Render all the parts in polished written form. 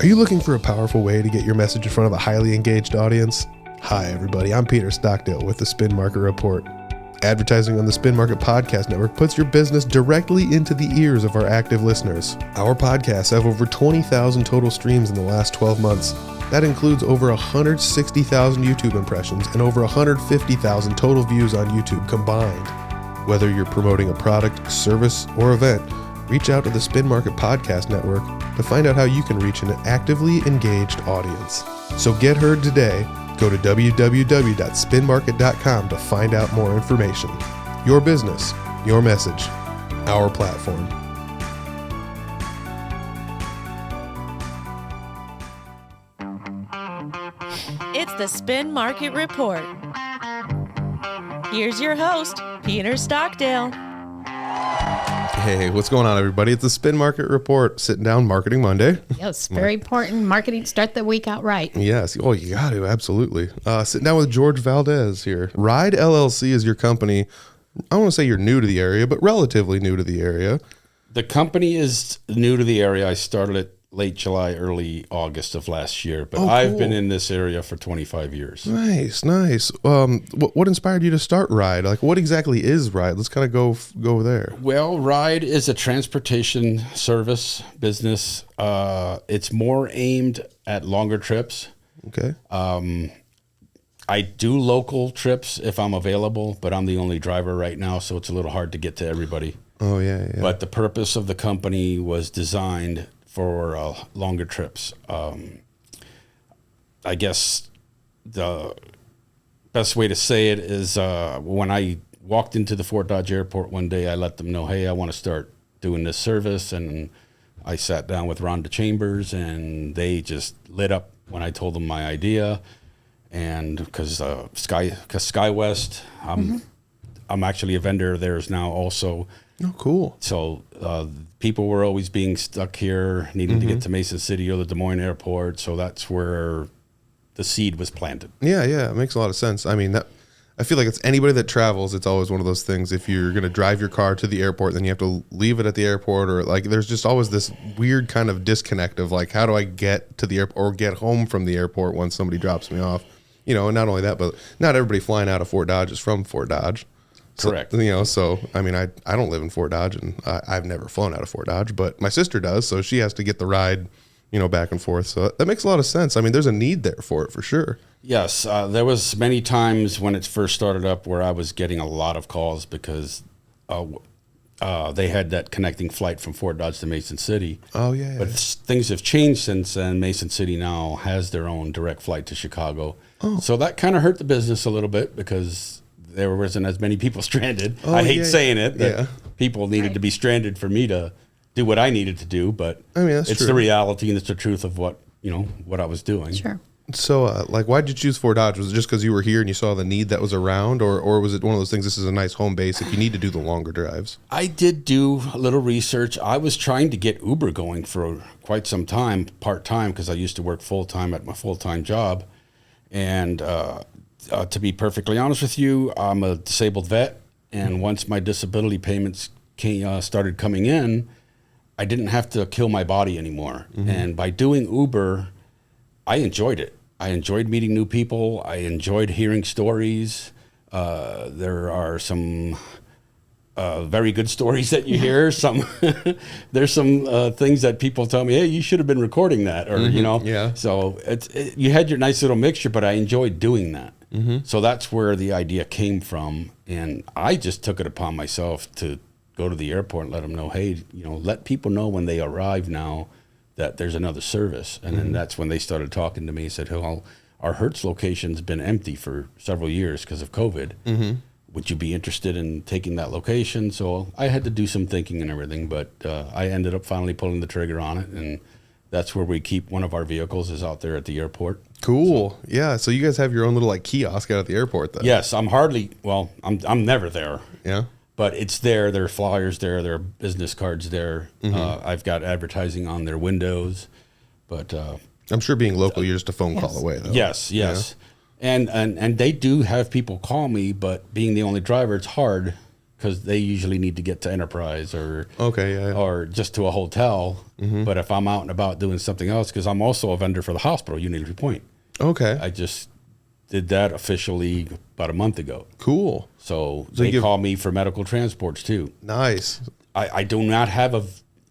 Are you looking for a powerful way to get your message in front of a highly engaged audience? Hi, everybody. I'm Peter Stockdale with the Spin Market Report. Advertising on the Spin Market Podcast Network puts your business directly into the ears of our active listeners. Our podcasts have over 20,000 total streams in the last 12 months. That includes over 160,000 YouTube impressions and over 150,000 total views on YouTube combined. Whether you're promoting a product, service, or event, reach out to the Spin Market Podcast Network to find out how you can reach an actively engaged audience. So get heard today. Go to www.spinmarket.com to find out more information. Your business, your message, our platform. It's the Spin Market Report. Here's your host, Peter Stockdale. Hey, what's going on, everybody? It's the Spin Market Report, sitting down Marketing Monday. Yes, very important. Marketing, start the week out right. Yes. Oh, you got to, absolutely. Sitting down with George Valdes here. Ryde LLC is your company. I don't want to say you're new to the area, but relatively new to the area. The company is new to the area. I started it late July, early August of last year, but I've been in this area for 25 years. Nice, nice. What inspired you to start Ryde? Like, what exactly is Ryde? Let's kind of go there. Well, Ryde is a transportation service business. It's more aimed at longer trips. Okay. I do local trips if I'm available, but I'm the only driver right now, so it's a little hard to get to everybody. Oh, yeah. But the purpose of the company was designed for longer trips. I guess the best way to say it is when I walked into the Fort Dodge Airport one day, I let them know, hey, I want to start doing this service. And I sat down with Rhonda Chambers, and they just lit up when I told them my idea. And because SkyWest, I'm actually a vendor of theirs now also. Oh, cool. So people were always being stuck here, needing to get to Mason City or the Des Moines airport. So that's where the seed was planted. Yeah, it makes a lot of sense. I mean, I feel like it's anybody that travels, it's always one of those things. If you're going to drive your car to the airport, then you have to leave it at the airport, or like there's just always this weird kind of disconnect of like, how do I get to the airport or get home from the airport once somebody drops me off? You know, and not only that, but not everybody flying out of Fort Dodge is from Fort Dodge. Correct. So, so I mean, I don't live in Fort Dodge, and I've never flown out of Fort Dodge, but my sister does, so she has to get the ride, back and forth. So that makes a lot of sense. I mean, there's a need there for it for sure. Yes, there was many times when it first started up where I was getting a lot of calls because they had that connecting flight from Fort Dodge to Mason City. Oh, yeah. But things have changed since then. Mason City now has their own direct flight to Chicago. Oh. So that kind of hurt the business a little bit because there wasn't as many people stranded. Oh, I hate saying it, that yeah. people needed to be stranded for me to do what I needed to do, but I mean, that's it's true. the reality and it's the truth of what I was doing. Sure. So, why did you choose Fort Dodge? Was it just because you were here and you saw the need that was around, or was it one of those things, this is a nice home base if you need to do the longer drives? I did do a little research. I was trying to get Uber going for quite some time, part-time, because I used to work full-time at my full-time job. And to be perfectly honest with you, I'm a disabled vet, and once my disability payments started coming in, I didn't have to kill my body anymore. And by doing Uber, I enjoyed it. I enjoyed meeting new people. I enjoyed hearing stories. There are some very good stories that you hear. There's some things that people tell me, hey, you should have been recording that, or Yeah. So you had your nice little mixture, but I enjoyed doing that. So that's where the idea came from, and I just took it upon myself to go to the airport and let them know, hey, let people know when they arrive now that there's another service. And then that's when they started talking to me and said, well, our Hertz location's been empty for several years because of COVID. Would you be interested in taking that location? So I had to do some thinking and everything, but I ended up finally pulling the trigger on it, and that's where we keep one of our vehicles is out there at the airport. Cool. So, yeah. So you guys have your own little kiosk out at the airport then? Yes. I'm never there. Yeah. But it's there. There are flyers there. There are business cards there. I've got advertising on their windows. But I'm sure being local, you're just a phone call away, though. Yes. And they do have people call me, but being the only driver, it's hard because they usually need to get to Enterprise or Okay, or just to a hotel. But if I'm out and about doing something else, because I'm also a vendor for the hospital, Unity Point. Okay. I just did that officially about a month ago. Cool. So they call me for medical transports too. Nice. I do not have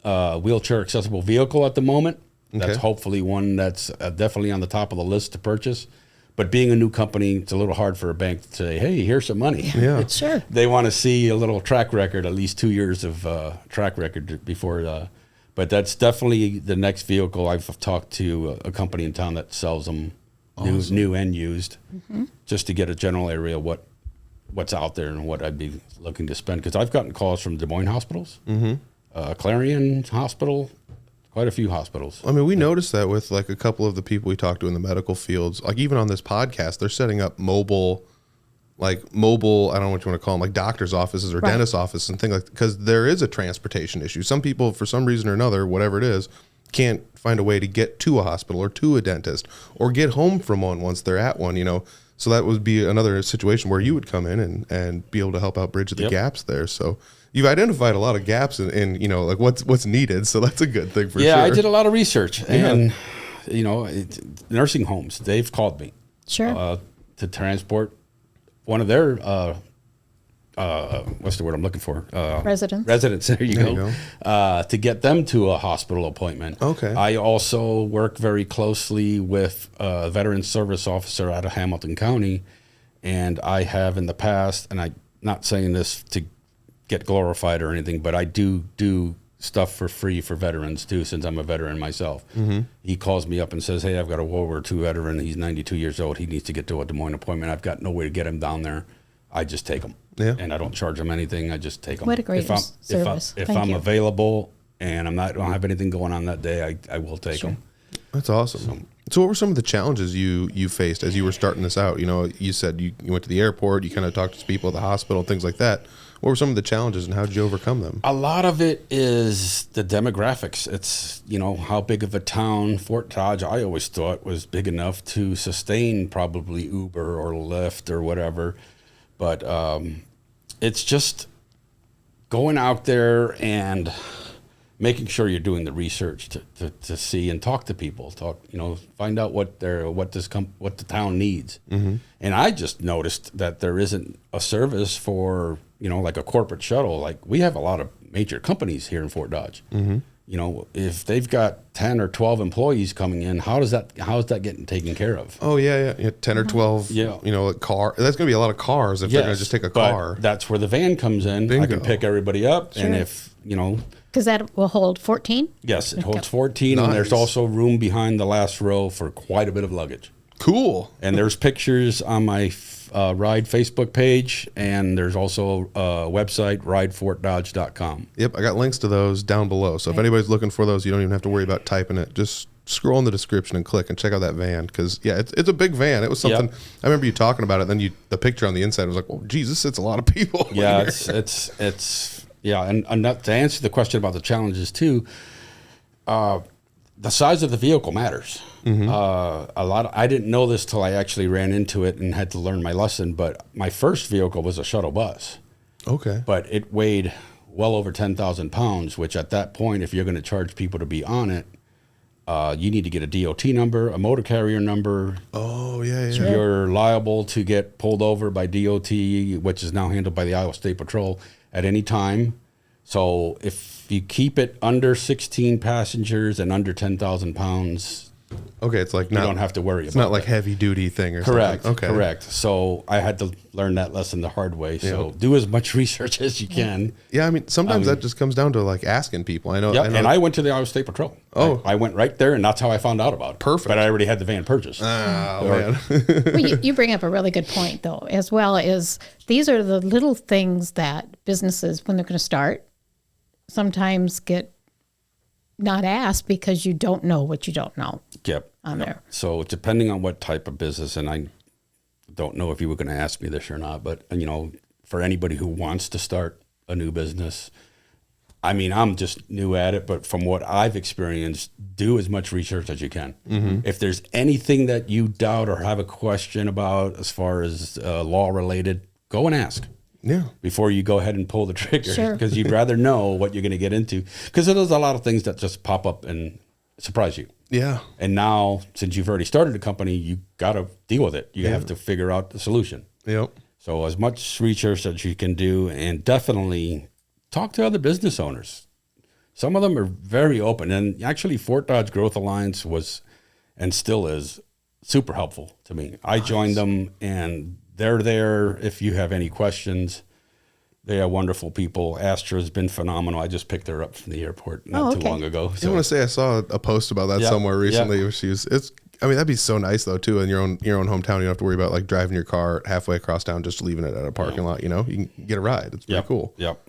a wheelchair accessible vehicle at the moment. That's Okay. hopefully one that's definitely on the top of the list to purchase. But being a new company, it's a little hard for a bank to say, hey, here's some money. Yeah. Sure. They want to see a little track record, at least 2 years of track record before. But that's definitely the next vehicle. I've talked to a company in town that sells them new and used, just to get a general area of what's out there and what I'd be looking to spend. Because I've gotten calls from Des Moines hospitals, Clarion Hospital, quite a few hospitals. I mean, we noticed that with like a couple of the people we talked to in the medical fields, like even on this podcast, they're setting up mobile, I don't know what you want to call them, like doctor's offices or dentist offices and things like that, because there is a transportation issue. Some people, for some reason or another, whatever it is, can't find a way to get to a hospital or to a dentist or get home from one once they're at one, So that would be another situation where you would come in and be able to help out bridge the gaps there. So you've identified a lot of gaps in like what's needed. So that's a good thing for sure. Yeah, I did a lot of research, and nursing homes, they've called me Sure. to transport one of their what's the word I'm looking for? Residents. There you go. To get them to a hospital appointment. Okay. I also work very closely with a veteran service officer out of Hamilton County, and I have in the past, and I'm not saying this to get glorified or anything, but I do stuff for free for veterans too, since I'm a veteran myself. He calls me up and says, hey, I've got a World War II veteran. He's 92 years old. He needs to get to a Des Moines appointment. I've got no way to get him down there. I just take them. Yeah. And I don't charge them anything. I just take them. What a great service. If Thank I'm you. available and don't have anything going on that day, I will take them. That's awesome. So what were some of the challenges you faced as you were starting this out? You said you went to the airport, you kind of talked to people at the hospital, things like that. What were some of the challenges and how did you overcome them? A lot of it is the demographics. It's, how big of a town. Fort Dodge, I always thought, was big enough to sustain probably Uber or Lyft or whatever. But it's just going out there and making sure you're doing the research to see and talk to people, find out what the town needs. And I just noticed that there isn't a service for, like a corporate shuttle. Like we have a lot of major companies here in Fort Dodge. If they've got 10 or 12 employees coming in, how is that getting taken care of? Oh yeah, 10 or 12. A car. That's going to be a lot of cars if they're going to just take a car. But that's where the van comes in. Bingo. I can pick everybody up, and if Because that will hold 14? yes, it holds 14, and there's Nice. also room behind the last row for quite a bit of luggage. Cool. And there's pictures on my Ryde Facebook page, and there's also a website, ridefortdodge.com. Yep, I got links to those down below. So if anybody's looking for those, you don't even have to worry about typing it. Just scroll in the description and click and check out that van because it's a big van. It was something I remember you talking about it. Then the picture on the inside was like, well, geez, this sits a lot of people. Yeah, in here. it's and to answer the question about the challenges too, the size of the vehicle matters. I didn't know this till I actually ran into it and had to learn my lesson. But my first vehicle was a shuttle bus. Okay. But it weighed well over 10,000 pounds, which at that point, if you're going to charge people to be on it, you need to get a DOT number, a motor carrier number. Oh yeah. You're liable to get pulled over by DOT, which is now handled by the Iowa State Patrol at any time. So if you keep it under 16 passengers and under 10,000 pounds, Okay, it's like you don't have to worry about it. It's not like heavy duty thing or Correct. something. Okay. Correct. So I had to learn that lesson the hard way. So do as much research as you can. Yeah, I mean sometimes that just comes down to like asking people. I know. Yep. And I went to the Iowa State Patrol. Oh. I went right there, and that's how I found out about it. Perfect. But I already had the van purchased. Oh man. Well, you bring up a really good point, though, as well as these are the little things that businesses, when they're going to start, sometimes get not asked because you don't know what you don't know Yep. on there. So depending on what type of business, and I don't know if you were going to ask me this or not, but for anybody who wants to start a new business, I mean, I'm just new at it, but from what I've experienced, do as much research as you can. If there's anything that you doubt or have a question about as far as law related, go and ask. Yeah. before you go ahead and pull the trigger, Sure. because you'd rather know what you're going to get into, because there's a lot of things that just pop up and surprise you. Yeah. And now, since you've already started a company, you got to deal with it. You have to figure out the solution. Yep. So as much research as you can do, and definitely talk to other business owners. Some of them are very open, and actually Fort Dodge Growth Alliance was, and still is, super helpful to me. I joined them, and they're there if you have any questions. They are wonderful people. Astra's been phenomenal. I just picked her up from the airport not too long ago. I want to say I saw a post about that somewhere recently. Where I mean, that'd be so nice though too. In your own hometown, you don't have to worry about like driving your car halfway across town, just leaving it at a parking lot. You know, you can get a ride. It's pretty cool. Yep.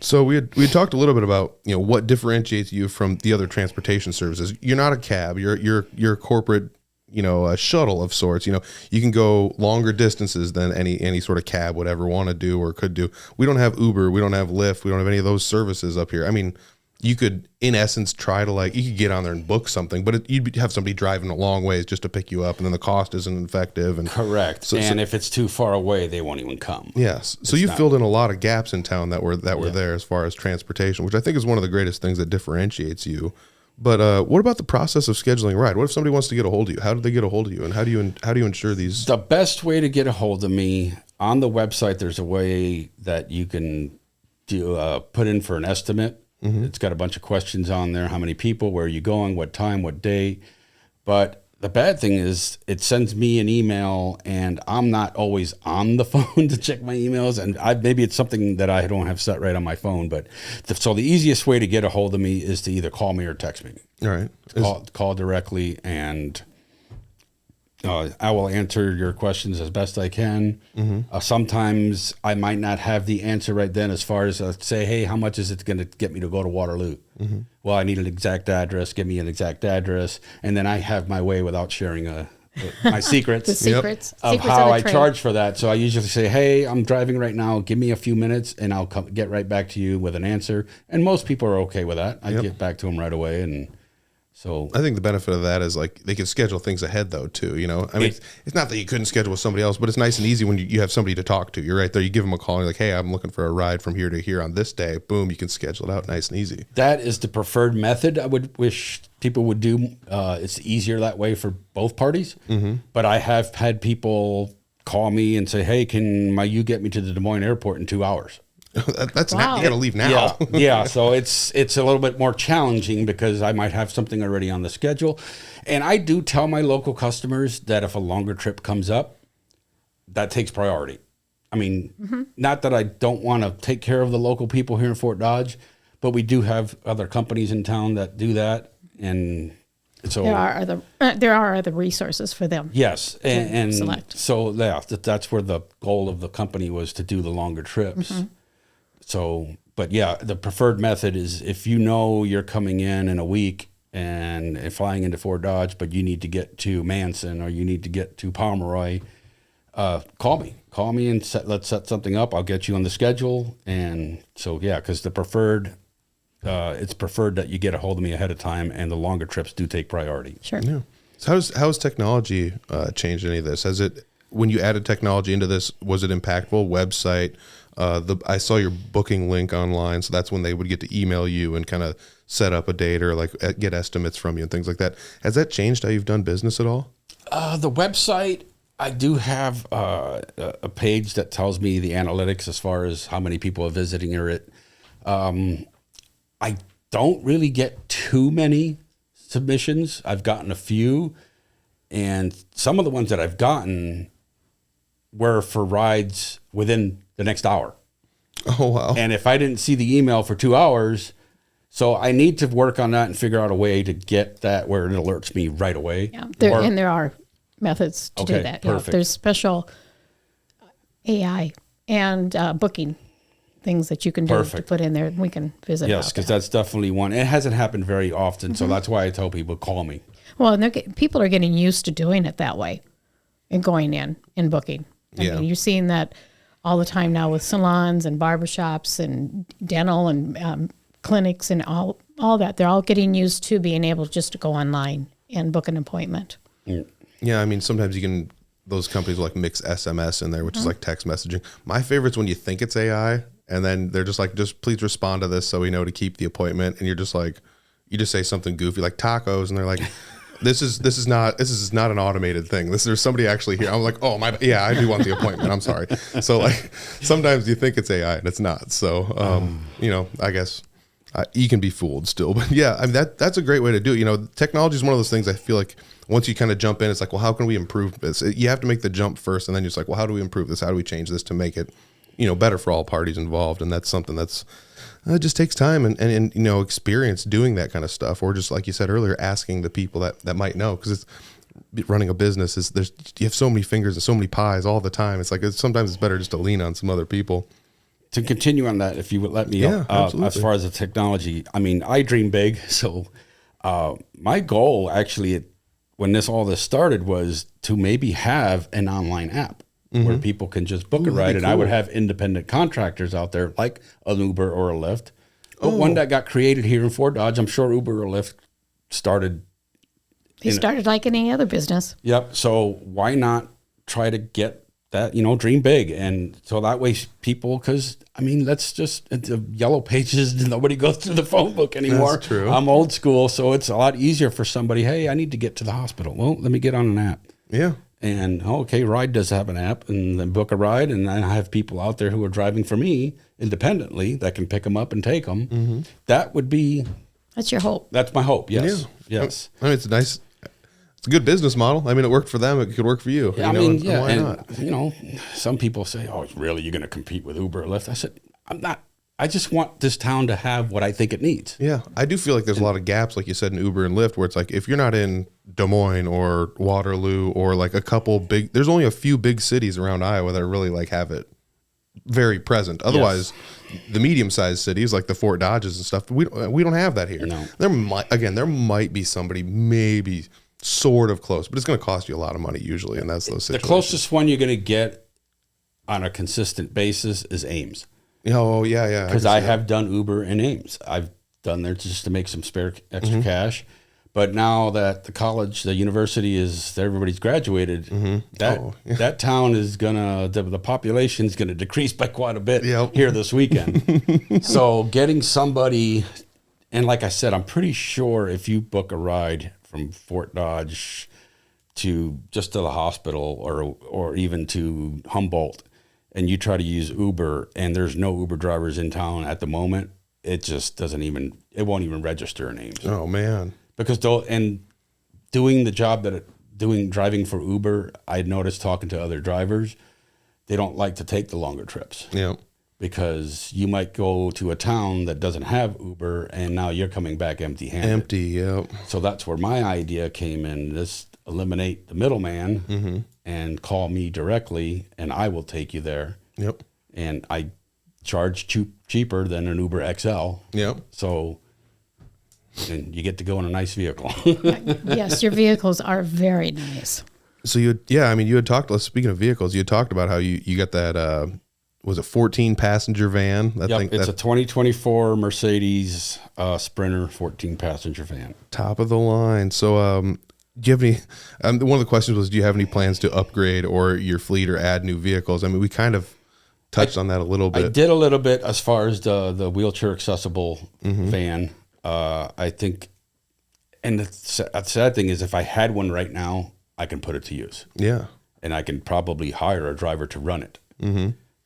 So we had talked a little bit about what differentiates you from the other transportation services. You're not a cab. You're a corporate. A shuttle of sorts. You can go longer distances than any sort of cab would ever want to do or could do. We don't have Uber. We don't have Lyft. We don't have any of those services up here. I mean, you could, in essence, try to you could get on there and book something, but you'd have somebody driving a long ways just to pick you up, and then the cost isn't effective. And correct. So if it's too far away, they won't even come. Yes. So you filled in a lot of gaps in town that were there as far as transportation, which I think is one of the greatest things that differentiates you. But what about the process of scheduling a ride? What if somebody wants to get a hold of you? How do they get a hold of you, and how do you ensure these? The best way to get a hold of me, on the website, there's a way that you can do put in for an estimate. Mm-hmm. It's got a bunch of questions on there. How many people? Where are you going? What time? What day? But the bad thing is it sends me an email, and I'm not always on the phone to check my emails. And maybe it's something that I don't have set right on my phone. But so the easiest way to get a hold of me is to either call me or text me. All right. Call directly, and I will answer your questions as best I can. Mm-hmm. Sometimes I might not have the answer right then, as far as say, hey, how much is it going to get me to go to Waterloo? Mm-hmm. Well, I need an exact address. Give me an exact address. And then I have my way without sharing my secrets. The secrets. Of Secrets how of the I trade. charge for that. So I usually say, hey, I'm driving right now. Give me a few minutes, and I'll get right back to you with an answer. And most people are okay with that. I get back to them right away, and so I think the benefit of that is they can schedule things ahead though too. I mean, it's not that you couldn't schedule with somebody else, but it's nice and easy when you have somebody to talk to. You're right there. You give them a call and you're like, hey, I'm looking for a ride from here to here on this day. Boom, you can schedule it out nice and easy. That is the preferred method. I would wish people would do. It's easier that way for both parties. Mm-hmm. But I have had people call me and say, hey, can you get me to the Des Moines airport in 2 hours? That's you got to leave now. Yeah. So it's a little bit more challenging because I might have something already on the schedule. And I do tell my local customers that if a longer trip comes up, that takes priority. I mean, not that I don't want to take care of the local people here in Fort Dodge, but we do have other companies in town that do that. And so there are other resources for them. Yes. And select. So that's where the goal of the company was, to do the longer trips. Mm-hmm. So, but yeah, the preferred method is if you're coming in a week and flying into Fort Dodge, but you need to get to Manson or you need to get to Pomeroy, call me and let's set something up. I'll get you on the schedule. And so, yeah, because it's preferred that you get a hold of me ahead of time, and the longer trips do take priority. Sure. Yeah. So how has technology changed any of this? When you added technology into this, was it impactful? Website, I saw your booking link online, so that's when they would get to email you and kind of set up a date or get estimates from you and things like that. Has that changed how you've done business at all? The website, I do have a page that tells me the analytics as far as how many people are visiting it. I don't really get too many submissions. I've gotten a few, and some of the ones that I've gotten were for rides within the next hour. Oh, wow. And if I didn't see the email for 2 hours, so I need to work on that and figure out a way to get that where it alerts me right away. Yeah, there are methods to do that. Perfect. Yeah, there's special AI and booking things that you can do to put in there, and we can visit. Yes, because that's definitely one. It hasn't happened very often, so that's why I tell people, call me. Well, and people are getting used to doing it that way and going in and booking. I mean, you're seeing that all the time now with salons and barbershops and dental and clinics and all that. They're all getting used to being able just to go online and book an appointment. Yeah, I mean, sometimes you can those companies like mix SMS in there, which is like text messaging. My favorite's when you think it's AI and then they're just like, just please respond to this so we know to keep the appointment. And you're just like, you just say something goofy like tacos, and they're like, this is not an automated thing. There's somebody actually here. I'm like, oh my, yeah, I do want the appointment. I'm sorry. So like sometimes you think it's AI and it's not. So you know, I guess you can be fooled still. But yeah, I mean that's a great way to do it. You know, technology is one of those things I feel like once you kind of jump in, it's like, well, how can we improve this? You have to make the jump first, and then you're just like, well, how do we improve this? How do we change this to make it, you know, better for all parties involved? And that's something that's it just takes time and you know, experience doing that kind of stuff, or just like you said earlier, asking the people that might know, because it's running a business is you have so many fingers and so many pies all the time. It's like sometimes it's better just to lean on some other people. To continue on that, if you would let me, as far as the technology, I mean, I dream big. So my goal actually, when all this started, was to maybe have an online app where people can just book a ride, and I would have independent contractors out there like an Uber or a Lyft. But one that got created here in Fort Dodge, I'm sure Uber or Lyft started. They started like any other business. Yep. So why not try to get that, you know, dream big? And so that way people, because I mean, let's just, the yellow pages, nobody goes through the phone book anymore. That's true. I'm old school. So it's a lot easier for somebody. Hey, I need to get to the hospital. Well, let me get on an app. Yeah. And okay, Ryde does have an app, and then book a ride. And I have people out there who are driving for me independently that can pick them up and take them. Mm-hmm. That would be. That's your hope. That's my hope. Yes. Yeah. Yes. I mean, it's a good business model. I mean, it worked for them. It could work for you. Yeah, why not? You know, some people say, oh, really, you're going to compete with Uber or Lyft? I said, I'm not. I just want this town to have what I think it needs. Yeah. I do feel like there's a lot of gaps, like you said, in Uber and Lyft, where it's like, if you're not in Des Moines or Waterloo or like there's only a few big cities around Iowa that really like have it very present. Otherwise, the medium-sized cities like the Fort Dodges and stuff, we don't have that here. No. There might be somebody maybe sort of close, but it's going to cost you a lot of money usually, and that's those situations. The closest one you're going to get on a consistent basis is Ames. Oh, yeah. Because I have done Uber in Ames. I've done there just to make some spare extra cash. But now that the university everybody's graduated, that town is the population's gonna decrease by quite a bit here this weekend. So getting somebody, and like I said, I'm pretty sure if you book a ride from Fort Dodge to the hospital or even to Humboldt, and you try to use Uber and there's no Uber drivers in town at the moment, it just it won't even register in Ames. Oh man. Because doing the job driving for Uber, I noticed talking to other drivers, they don't like to take the longer trips. Yeah. Because you might go to a town that doesn't have Uber, and now you're coming back empty-handed. Empty, yeah. So that's where my idea came in. Just eliminate the middleman and call me directly, and I will take you there. Yep. And I charge cheaper than an Uber XL. Yep. So. And you get to go in a nice vehicle. Yes, your vehicles are very nice. So you had talked, speaking of vehicles, you had talked about how you got that, was it 14 passenger van? It's a 2024 Mercedes Sprinter 14 passenger van. Top of the line. So do you have any, one of the questions was, do you have any plans to upgrade or your fleet or add new vehicles? I mean, we kind of touched on that a little bit. I did a little bit as far as the wheelchair accessible van. I think, and the sad thing is, if I had one right now, I can put it to use. Yeah. And I can probably hire a driver to run it.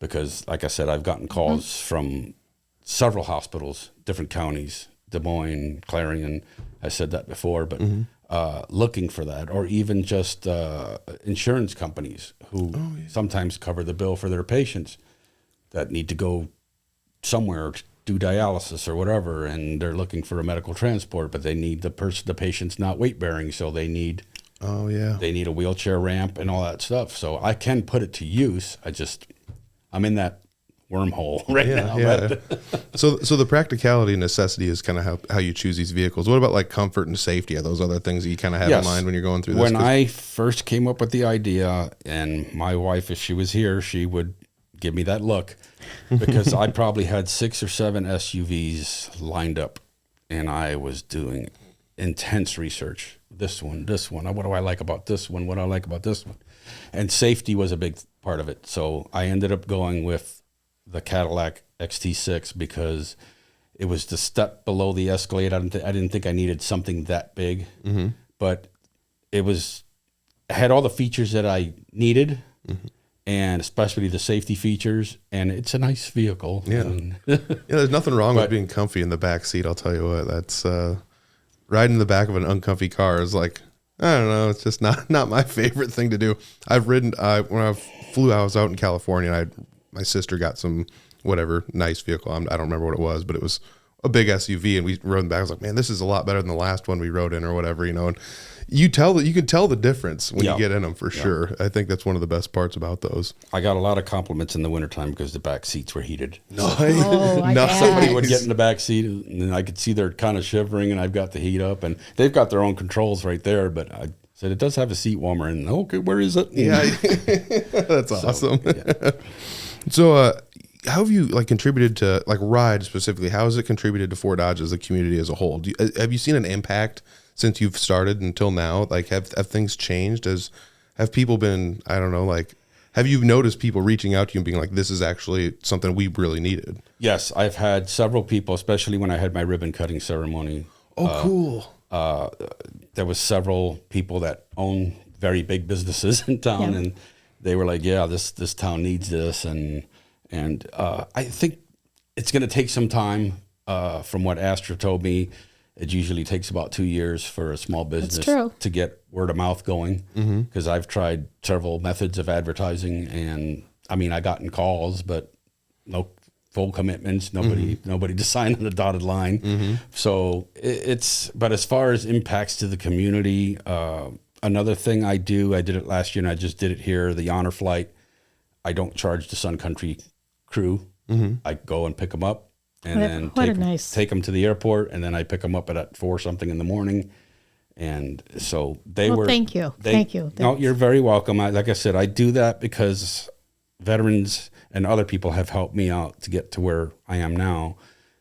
Because, like I said, I've gotten calls from several hospitals, different counties, Des Moines, Clarion. I said that before, but looking for that, or even just insurance companies who sometimes cover the bill for their patients that need to go somewhere do dialysis or whatever, and they're looking for a medical transport, but they need the patient's not weight bearing, so they need they need a wheelchair ramp and all that stuff. So I can put it to use. I'm in that wormhole right now. Yeah. So the practicality and necessity is kind of how you choose these vehicles. What about like comfort and safety? Are those other things that you kind of have in mind when you're going through this? When I first came up with the idea, and my wife, if she was here, she would give me that look, because I probably had 6 or 7 SUVs lined up, and I was doing intense research this one. What do I like about this one? What do I like about this one? And safety was a big part of it. So I ended up going with the Cadillac XT6 because it was the step below the Escalade. I didn't think I needed something that big, but it had all the features that I needed, and especially the safety features. And it's a nice vehicle. Yeah, there's nothing wrong with being comfy in the back seat. I'll tell you what. That's riding in the back of an uncomfy car is like, I don't know. It's just not my favorite thing to do. I've ridden when I flew. I was out in California. And my sister got some whatever nice vehicle. I don't remember what it was, but it was a big SUV, and we rode in the back. I was like, man, this is a lot better than the last one we rode in, or whatever, you know. And you can tell the difference when you get in them for sure. I think that's one of the best parts about those. I got a lot of compliments in the wintertime because the back seats were heated. Nice. Somebody would get in the back seat, and I could see they're kind of shivering, and I've got the heat up, and they've got their own controls right there. But I said it does have a seat warmer, and okay, where is it? Yeah, that's awesome. So, how have you contributed to Ryde specifically? How has it contributed to Fort Dodge as a community as a whole? Have you seen an impact since you've started until now? Have things changed? Have people been, I don't know, have you noticed people reaching out to you and being like, this is actually something we really needed? Yes, I've had several people, especially when I had my ribbon cutting ceremony. Oh, cool. There was several people that own very big businesses in town, and they were like, yeah, this town needs this. And I think it's going to take some time. From what Astra told me, it usually takes about 2 years for a small business to get word of mouth going. Because I've tried several methods of advertising, and I mean, I gotten calls, but no full commitments. Nobody to sign on the dotted line. So but as far as impacts to the community, another thing I did it last year, and I just did it here, the honor flight. I don't charge the Sun Country crew. I go and pick them up, and then take them to the airport, and then I pick them up at 4 something in the morning. And so thank you. Thank you. No, you're very welcome. Like I said, I do that because veterans and other people have helped me out to get to where I am now.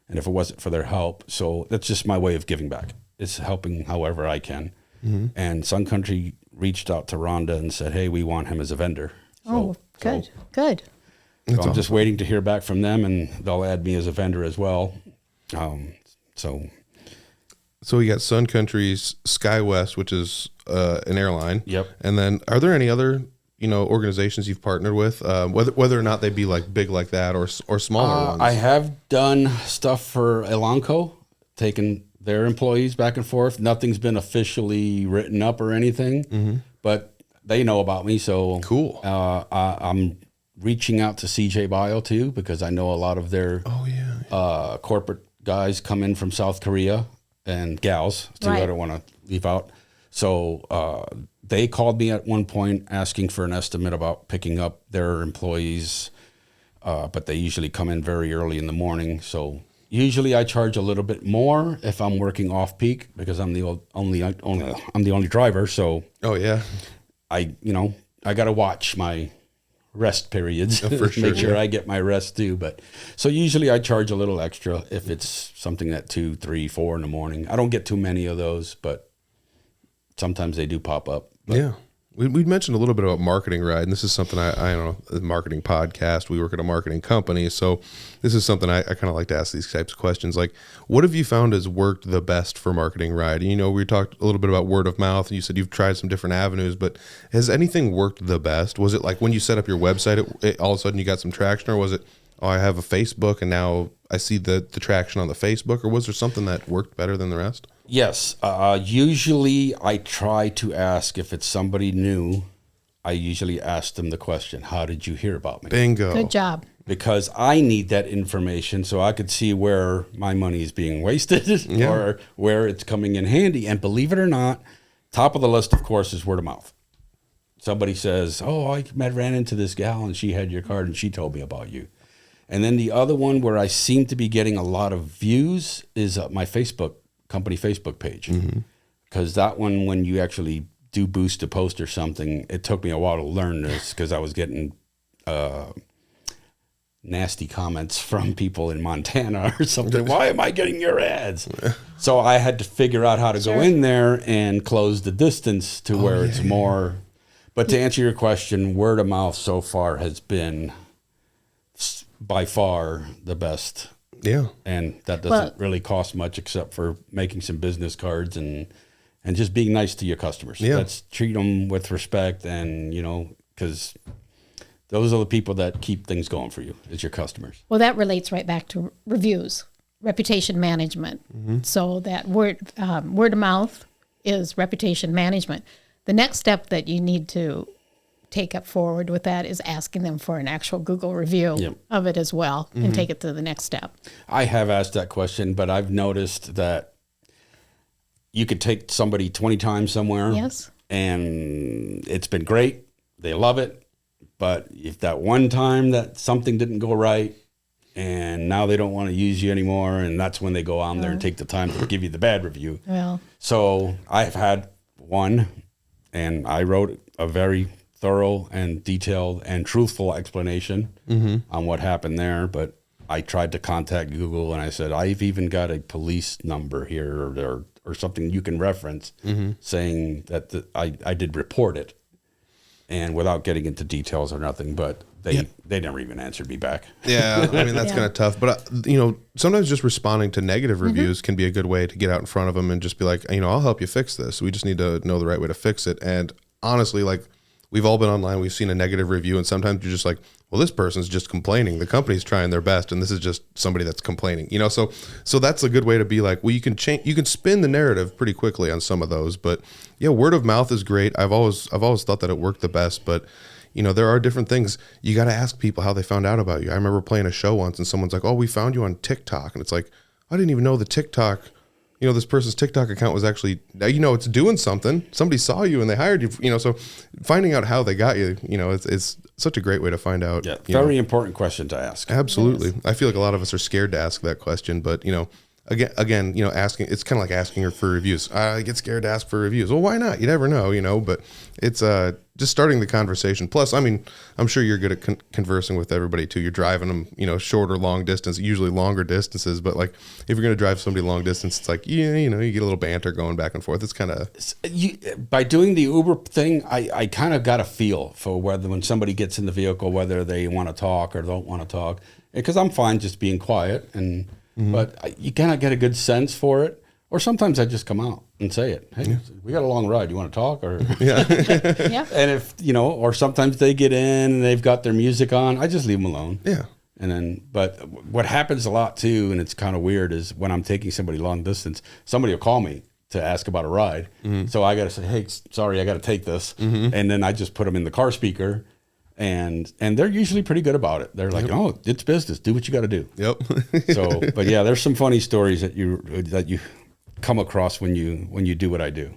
And if it wasn't for their help, so that's just my way of giving back. It's helping however I can. And Sun Country reached out to Rhonda and said, hey, we want him as a vendor. Good. So I'm just waiting to hear back from them, and they'll add me as a vendor as well. So we got Sun Country's SkyWest, which is an airline. Yep. And then are there any other organizations you've partnered with, whether or not they be big like that or smaller ones? I have done stuff for Elanco, taken their employees back and forth. Nothing's been officially written up or anything, but they know about me. So cool. I'm reaching out to CJ Bio too, because I know a lot of their corporate guys come in from South Korea, and gals too. Right. I don't want to leave out. So they called me at one point asking for an estimate about picking up their employees, but they usually come in very early in the morning. So usually I charge a little bit more if I'm working off peak, because I'm the only driver. So I got to watch my rest periods for sure. Make sure I get my rest too. But so usually I charge a little extra if it's something at 2, 3, 4 in the morning. I don't get too many of those, but sometimes they do pop up. But we mentioned a little bit about marketing, Ryde, and this is something I don't know, a marketing podcast. We work at a marketing company, so this is something I kind of like to ask these types of questions. Like, what have you found has worked the best for marketing, Ryde? We talked a little bit about word of mouth, and you said you've tried some different avenues, but has anything worked the best? Was it like when you set up your website, it all of a sudden you got some traction, or was it, I have a Facebook and now I see the traction on the Facebook, or was there something that worked better than the rest? Yes. Usually I try to ask, if it's somebody new, I usually ask them the question, how did you hear about me? Bingo. Good job. Because I need that information so I could see where my money is being wasted or where it's coming in handy. And believe it or not, top of the list, of course, is word of mouth. Somebody says, I ran into this gal and she had your card and she told me about you. And then the other one where I seem to be getting a lot of views is my company Facebook page. Because that one, when you actually do boost a post or something, it took me a while to learn this, because I was getting nasty comments from people in Montana or something. Why am I getting your ads? So I had to figure out how to go in there and close the distance to where it's more. But to answer your question, word of mouth so far has been by far the best. Yeah. And that doesn't really cost much except for making some business cards and just being nice to your customers. Yeah. Let's treat them with respect and, because those are the people that keep things going for you, is your customers. Well, that relates right back to reviews, reputation management. So that word of mouth is reputation management. The next step that you need to take up forward with that is asking them for an actual Google review of it as well, and take it to the next step. I have asked that question, but I've noticed that you could take somebody 20 times somewhere. Yes. And it's been great. They love it. But if that one time that something didn't go right and now they don't want to use you anymore, and that's when they go on there and take the time to give you the bad review. Well, So I've had one, and I wrote a very thorough and detailed and truthful explanation on what happened there. But I tried to contact Google, and I said, I've even got a police number here or something you can reference saying that I did report it. And without getting into details or nothing, but they never even answered me back. Yeah, I mean, that's kind of tough. But, sometimes just responding to negative reviews can be a good way to get out in front of them and just be like, I'll help you fix this. We just need to know the right way to fix it. And honestly, like, we've all been online. We've seen a negative review, and sometimes you're just like, well, this person's just complaining. The company's trying their best, and this is just somebody that's complaining. So that's a good way to be like, well, you can spin the narrative pretty quickly on some of those. But yeah, word of mouth is great. I've always thought that it worked the best. But there are different things. You got to ask people how they found out about you. I remember playing a show once, and someone's like, oh, we found you on TikTok, and it's like, I didn't even know the TikTok. This person's TikTok account was actually, it's doing something. Somebody saw you and they hired you, so finding out how they got you, it's such a great way to find out. Yeah, very important question to ask. Absolutely. Yes. I feel like a lot of us are scared to ask that question, but, again, asking, it's kind of like asking her for reviews. I get scared to ask for reviews. Well, why not? You never know, but it's just starting the conversation. Plus, I'm sure you're good at conversing with everybody too. You're driving them, short or long distance, usually longer distances. But like, if you're going to drive somebody long distance, it's like, you get a little banter going back and forth. It's kind of by doing the Uber thing, I kind of got a feel for whether when somebody gets in the vehicle, whether they want to talk or don't want to talk. Because I'm fine just being quiet, but you kind of get a good sense for it. Or sometimes I just come out and say it. Hey, we got a long ride. You want to talk? Or yeah. And if, or sometimes they get in and they've got their music on, I just leave them alone. Yeah. And then, but what happens a lot too, and it's kind of weird, is when I'm taking somebody long distance, somebody will call me to ask about a ride. So I got to say, hey, sorry, I got to take this. And then I just put them in the car speaker. And they're usually pretty good about it. They're like, oh, it's business. Do what you got to do. Yep. So, but yeah, there's some funny stories that you come across when you do what I do.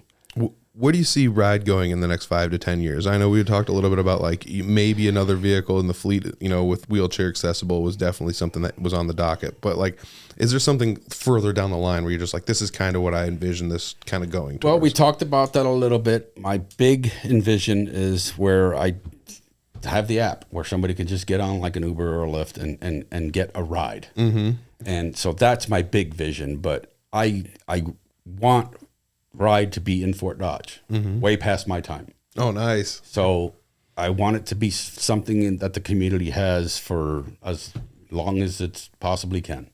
Where do you see Ryde going in the next 5 to 10 years? I know we talked a little bit about like maybe another vehicle in the fleet, with wheelchair accessible was definitely something that was on the docket. But like, is there something further down the line where you're just like, this is kind of what I envision this kind of going towards? Well, we talked about that a little bit. My big envision is where I have the app where somebody can just get on like an Uber or a Lyft and get a ride. And so that's my big vision. But I want Ryde to be in Fort Dodge, way past my time. Oh, nice. So I want it to be something that the community has for as long as it possibly can.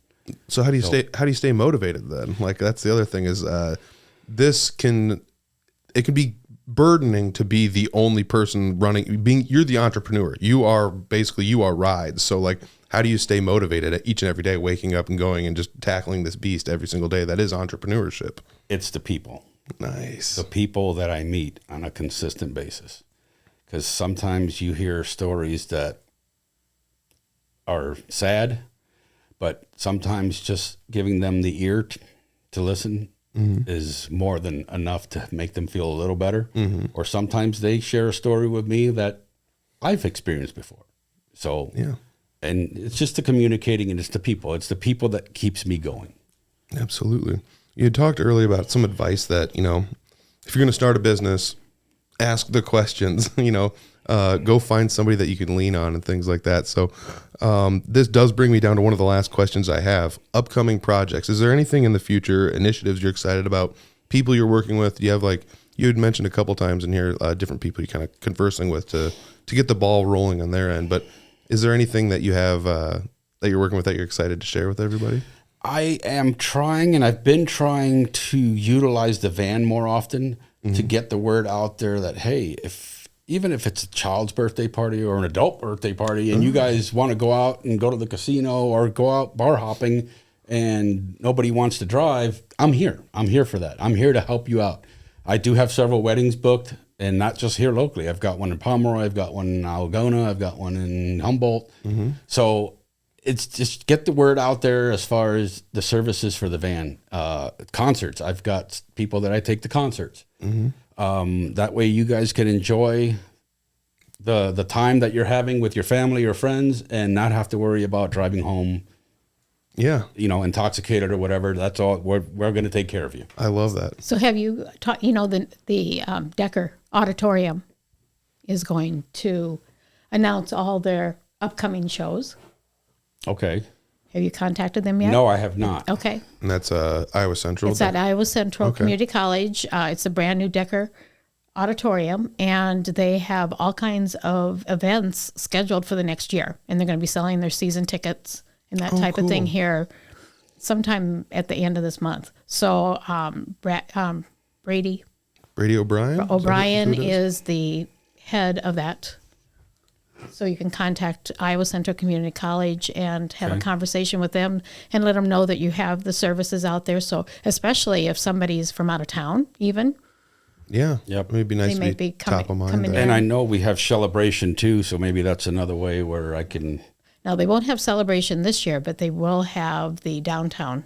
So how do you stay motivated then? Like, that's the other thing is it can be burdening to be the only person you're the entrepreneur. You are Ryde. So like, how do you stay motivated each and every day, waking up and going and just tackling this beast every single day that is entrepreneurship? It's the people. Nice. The people that I meet on a consistent basis. Because sometimes you hear stories that are sad, but sometimes just giving them the ear to listen is more than enough to make them feel a little better. Or sometimes they share a story with me that I've experienced before. So, yeah. And it's just the communicating, and it's the people. It's the people that keeps me going. Absolutely. You had talked earlier about some advice that, if you're going to start a business, ask the questions, go find somebody that you can lean on and things like that. So this does bring me down to one of the last questions I have. Upcoming projects. Is there anything in the future, initiatives you're excited about, people you're working with? Do you have, like, you had mentioned a couple times in here, different people you're kind of conversing with to get the ball rolling on their end. But is there anything that you have that you're working with that you're excited to share with everybody? I am trying, and I've been trying to utilize the van more often to get the word out there that, hey, even if it's a child's birthday party or an adult birthday party and you guys want to go out and go to the casino or go out bar hopping and nobody wants to drive, I'm here. I'm here for that. I'm here to help you out. I do have several weddings booked, and not just here locally. I've got one in Pomeroy. I've got one in Algona. I've got one in Humboldt. So it's just get the word out there as far as the services for the van. Concerts. I've got people that I take to concerts. That way you guys can enjoy the time that you're having with your family or friends and not have to worry about driving home, intoxicated or whatever. That's all. We're going to take care of you. I love that. So have you taught, the Decker Auditorium is going to announce all their upcoming shows. Okay. Have you contacted them yet? No, I have not. Okay. And that's Iowa Central? It's at Iowa Central Community College. It's a brand new Decker Auditorium, and they have all kinds of events scheduled for the next year. And they're going to be selling their season tickets and that type of thing here sometime at the end of this month. So Brady O'Brien is the head of that. So you can contact Iowa Central Community College and have a conversation with them and let them know that you have the services out there. So especially if somebody's from out of town, even. Yeah. Yep. It'd be nice to be top of mind. And I know we have Celebration too, so maybe that's another way where I can. Now, they won't have Celebration this year, but they will have the downtown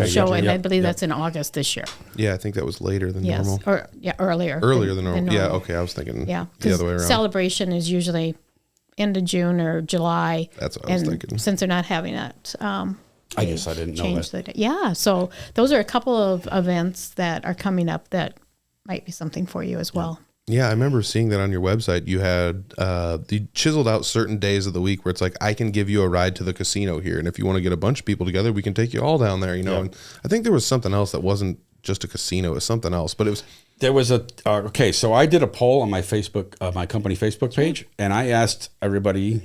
show, and I believe that's in August this year. Yeah, I think that was later than normal. Earlier. Earlier than normal. Yeah, okay, I was thinking the other way around. Celebration is usually end of June or July. That's what I was thinking. Since they're not having that, I guess I didn't know that. Yeah, so those are a couple of events that are coming up that might be something for you as well. Yeah, I remember seeing that on your website. You had you chiseled out certain days of the week where it's like, I can give you a ride to the casino here, and if you want to get a bunch of people together, we can take you all down there. And I think there was something else that wasn't just a casino; it was something else. But it was. There was so I did a poll on my Facebook, my company Facebook page, and I asked everybody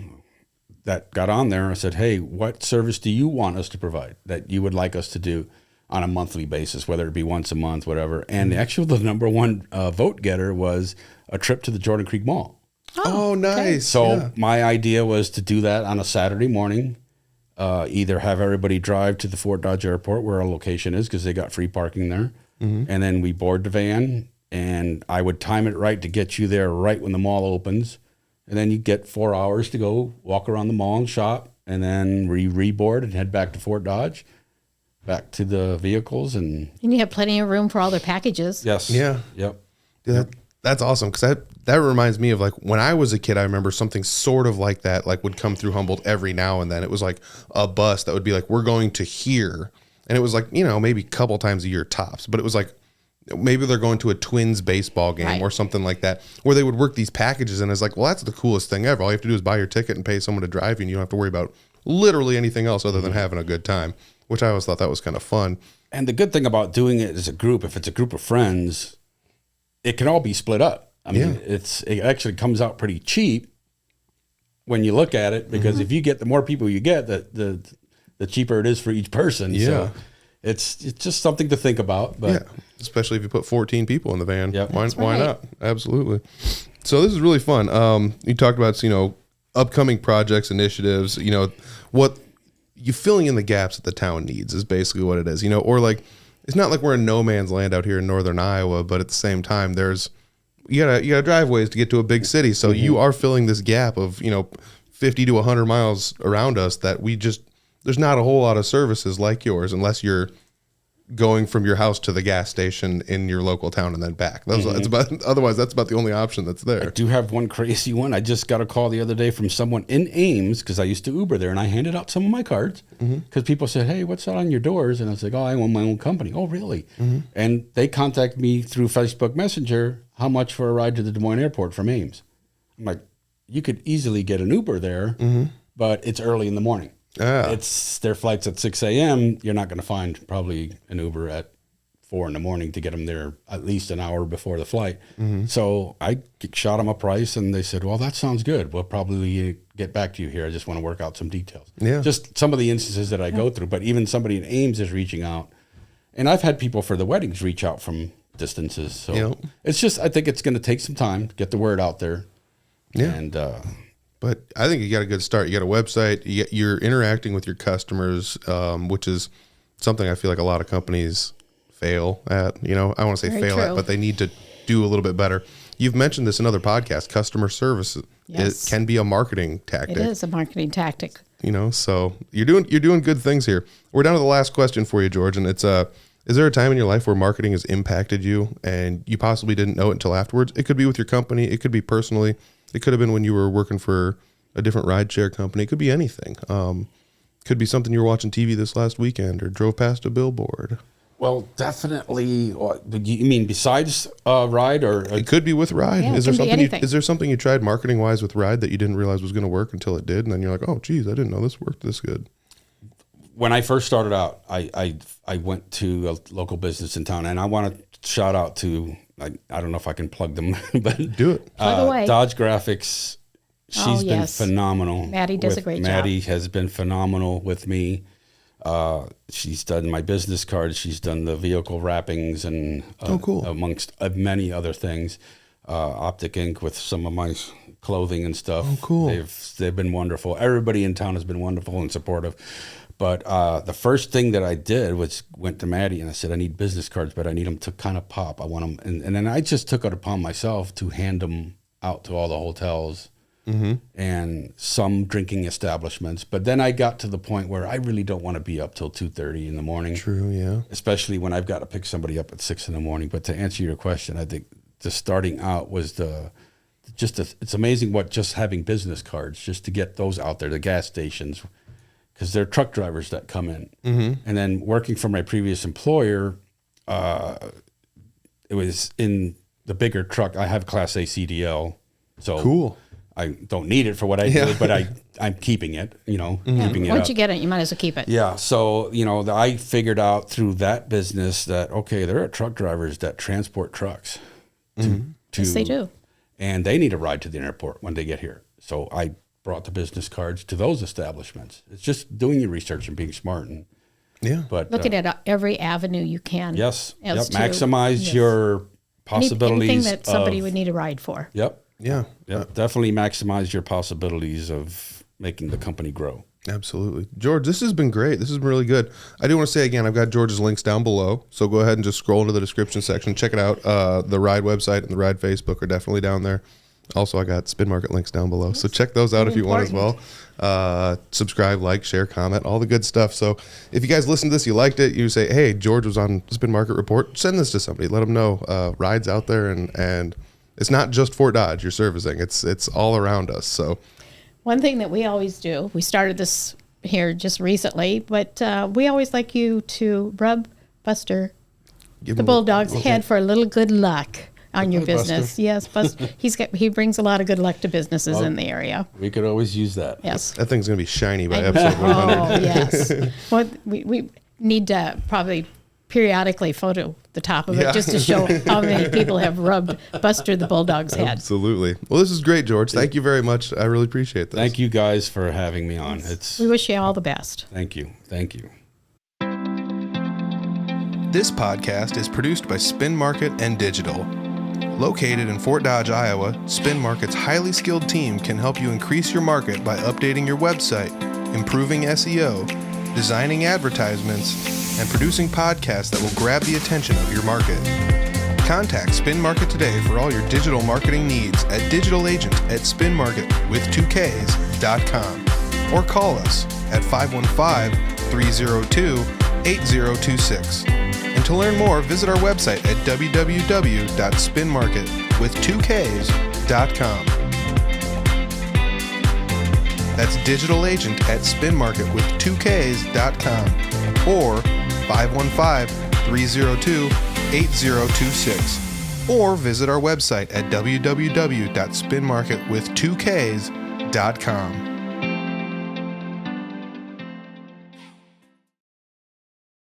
that got on there. I said, "Hey, what service do you want us to provide that you would like us to do on a monthly basis, whether it be once a month, whatever?" And actually, the number one vote getter was a trip to the Jordan Creek Mall. Oh, nice! Okay. So my idea was to do that on a Saturday morning. Either have everybody drive to the Fort Dodge Airport where our location is because they got free parking there. And then we board the van, and I would time it right to get you there right when the mall opens. And then you get 4 hours to go walk around the mall and shop, and then reboard and head back to Fort Dodge, back to the vehicles. And you have plenty of room for all their packages. Yes. Yeah. Yep. Yeah, that's awesome, because that reminds me of, like, when I was a kid, I remember something sort of like that, like, would come through Humboldt every now and then. It was like a bus that would be like, we're going to here. And it was like, maybe a couple times a year tops, but it was like, maybe they're going to a Twins baseball game or something like that, where they would work these packages. And it's like, well, that's the coolest thing ever. All you have to do is buy your ticket and pay someone to drive you, and you don't have to worry about literally anything else other than having a good time, which I always thought that was kind of fun. And the good thing about doing it as a group, if it's a group of friends, it can all be split up. I mean, it actually comes out pretty cheap when you look at it, because if you get, the more people you get, the cheaper it is for each person. Yeah. So it's just something to think about. But especially if you put 14 people in the van. Yep. Why not? Absolutely. So this is really fun. You talked about, upcoming projects, initiatives, what you filling in the gaps that the town needs is basically what it is, or like, it's not like we're in no man's land out here in northern Iowa, but at the same time, you gotta drive ways to get to a big city. So you are filling this gap of, 50 to 100 miles around us that there's not a whole lot of services like yours unless you're going from your house to the gas station in your local town and then back. Otherwise, that's about the only option that's there. I do have one crazy one. I just got a call the other day from someone in Ames, because I used to Uber there, and I handed out some of my cards because people said, "Hey, what's that on your doors?" And I was like, "Oh, I own my own company." "Oh, really?" And they contacted me through Facebook Messenger, how much for a ride to the Des Moines airport from Ames. I'm like, you could easily get an Uber there, but it's early in the morning. It's their flight's at 6 a.m. You're not going to find probably an Uber at 4 a.m. to get them there at least an hour before the flight. So I shot them a price, and they said, well, that sounds good. We'll probably get back to you here. I just want to work out some details. Yeah. Just some of the instances that I go through, but even somebody in Ames is reaching out. And I've had people for the weddings reach out from distances. So it's just, I think it's going to take some time to get the word out there. Yeah. And, but I think you got a good start. You got a website. You're interacting with your customers, which is something I feel like a lot of companies fail at. I don't want to say fail at, but they need to do a little bit better. You've mentioned this in other podcasts. Customer service it can be a marketing tactic. It is a marketing tactic. So you're doing good things here. We're down to the last question for you, George, and it's is there a time in your life where marketing has impacted you and you possibly didn't know it until afterwards? It could be with your company. It could be personally. It could have been when you were working for a different rideshare company. It could be anything. Could be something you were watching TV this last weekend or drove past a billboard. well, definitely. You mean besides Ryde, or it could be with Ryde? Yeah, is there something you tried marketing wise with Ryde that you didn't realize was going to work until it did, and then you're like, oh, geez, I didn't know this worked this good? When I first started out, I went to a local business in town, and I want to shout out to, I don't know if I can plug them, but do it. Plug away. Dodge Graphics. She's been phenomenal. Maddie does a great job. Maddie has been phenomenal with me. She's done my business cards. She's done the vehicle wrappings and cool. amongst many other things. Optic ink with some of my clothing and stuff. Oh, cool. They've been wonderful. Everybody in town has been wonderful and supportive. But the first thing that I did was went to Maddie and I said, I need business cards, but I need them to kind of pop. I want them. And then I just took it upon myself to hand them out to all the hotels and some drinking establishments. But then I got to the point where I really don't want to be up till 2:30 in the morning. True, yeah. Especially when I've got to pick somebody up at 6 in the morning. But to answer your question, I think just starting out was it's amazing what just having business cards, just to get those out there, the gas stations, because they're truck drivers that come in. And then working for my previous employer, it was in the bigger truck. I have Class A CDL. So cool. I don't need it for what I do, but I'm keeping it, keeping it Once up. you get it, you might as well keep it. Yeah. So, I figured out through that business that, okay, there are truck drivers that transport trucks. Yes, they do. And they need a ride to the airport when they get here. So I brought the business cards to those establishments. It's just doing your research and being smart. But looking at every avenue you can. Yes. Maximize your possibilities. Anything that somebody would need a ride for. Yep. Yeah. Definitely maximize your possibilities of making the company grow. Absolutely. George, this has been great. This has been really good. I do want to say again, I've got George's links down below. So go ahead and just scroll into the description section. Check it out. The Ryde website and the Ryde Facebook are definitely down there. Also, I got Spin Market links down below. So check those out if you want as well. Subscribe, like, share, comment, all the good stuff. So if you guys listen to this, you liked it, you say, hey, George was on Spin Market Report, send this to somebody. Let them know Ryde's out there, and it's not just Fort Dodge you're servicing. It's all around us. So one thing that we always do, we started this here just recently, but we always like you to rub Buster, the bulldog's head, for a little good luck on your business. Buster. Yes, Buster. He brings a lot of good luck to businesses in the area. We could always use that. Yes. That thing's going to be shiny by episode 100. Oh, yes. Well, we need to probably periodically photo the top of it just to show how many people have rubbed Buster the bulldog's head. Absolutely. Well, this is great, George. Thank you very much. I really appreciate this. Thank you guys for having me on. We wish you all the best. Thank you. Thank you. This podcast is produced by Spin Market and Digital. Located in Fort Dodge, Iowa, Spin Market's highly skilled team can help you increase your market by updating your website, improving SEO, designing advertisements, and producing podcasts that will grab the attention of your market. Contact Spin Market today for all your digital marketing needs at digitalagent@spinmarket.com or call us at 515-302-8026. And to learn more, visit our website at www.spinmarket.com. That's digitalagent@spinmarket.com or 515-302-8026. or visit our website at www.spinmarketwith2ks.com.